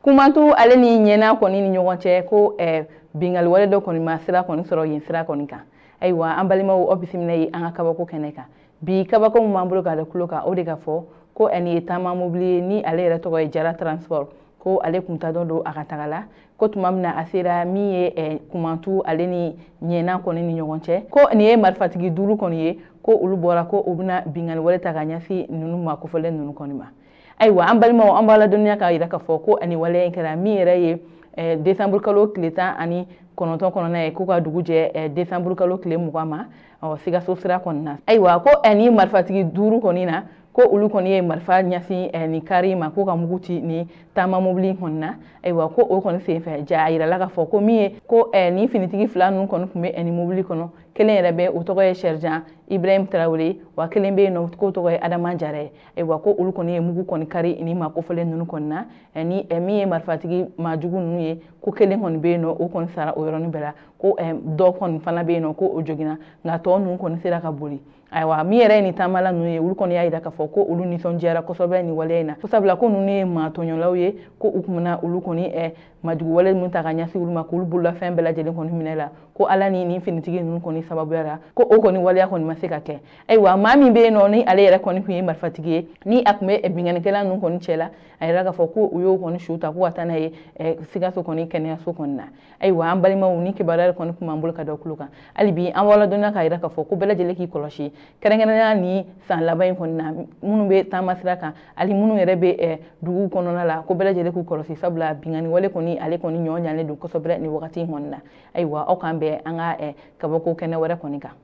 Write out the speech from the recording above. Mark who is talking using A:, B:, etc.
A: kumatu ale ni ɲɛna kɔni ni ɲɔgɔn cɛ ko bingali wale dɔ kɔni ma sira kɔni sɔrɔ yen sira kɔni kan. Ayiwa an balimaw aw bisimila ye an ka kabako kɛnɛ kan. Bi kabako min b'an bolo k'a da kulo kan o de ka fɔ ko nin ye taama mobili ye ni ale yɛrɛ tɔgɔ ye Jara Transport ko ale kun ta don a ka taga la ko tuma min na a sera min ye kumatu ale ni ɲɛna kɔni ni ɲɔgɔn cɛ ko nin ye marifatigi 5 kɔni ye ko olu bɔra ko u bɛna bingali wale ta ka ɲɛsin ninnu ma kofɔlen ninnu kɔni ma. Ayiwa an balimaw an b'a ladɔnniya k'a yira k'a fɔ ko nin waleya in kɛra min yɛrɛ ye décembre kalo tile 19 kɔnɔna ye ko ka dugu jɛ décembre kalo tile 20 ma Sikaso sira kɔni na. Ayiwa ko nin marifatigi 5 kɔni na ko olu kɔni ye marifa ɲɛsin nin kari ma ko ka mugu ci ni taama mobili kɔni na. Ayiwa ko o kɔni senfɛ ja a yirala k'a fɔ ko min ye ko ni finitigi 2 ninnu kɔni tun bɛ nin mobili kɔnɔ kelen yɛrɛ bɛ o tɔgɔ ye Sergent Ibrahim Traoré wa kelen bɛ yen nɔ ko tɔgɔ ye Adama Jara. Ayiwa ko olu kɔni ye mugu kɔni kari ni ma kofɔlen ninnu kɔni na ni min ye marifatigi maajugu ninnu ye ko kelen kɔni bɛ yen nɔ o kɔni sara o yɔrɔnin bɛɛ la ko dɔ kɔni fana bɛ yen nɔ ko o joginna nka tɔ ninnu kɔni sera ka boli. Ayiwa min yɛrɛ ye nin taamala ninnu ye olu kɔni y'a yira k'a fɔ ko olu nisɔndiyara kosɛbɛ nin waleya in na ko sabula ko ninnu ye maa tɔɲɔlaw ye ko u tun bɛna olu kɔni majugu wale minnu ta ka ɲɛsin olu ma k'olu bololafɛn bɛɛ lajɛlen kɔni minɛ la ko ala ni nin finitigi ninnu kɔni sababuya la ko o kɔni waleya kɔni ma se ka kɛ. Ayiwa maa min bɛ yen nɔ ni ale yɛrɛ kɔni tun ye marifatigi ye ni a tun bɛ binganikɛla ninnu kɔni cɛ la a yira k'a fɔ ko u y'o kɔni su ta ko ka taa n'a ye Sikaso kɔni kɛnɛyaso kɔni na. Ayiwa an balimaw ni kibaruya kɔni tun b'an bolo ka da kulo kan hali bi an b'a ladɔnniya k'a yira k'a fɔ ko bɛɛ lajɛlen k'i kɔlɔsi kɛrɛnkɛrɛnnenya ni san laban in kɔni na minnu bɛ taama sira kan hali minnu yɛrɛ bɛ dugu kɔnɔna la ko bɛɛ lajɛlen k'u kɔlɔsi sabula bingani wale kɔni ale kɔni ɲɔgɔn ɲalen don kosɛbɛ nin wagati in kɔni na. Ayiwa aw k'an bɛn an ka kabako kɛnɛ wɛrɛ kɔni kan.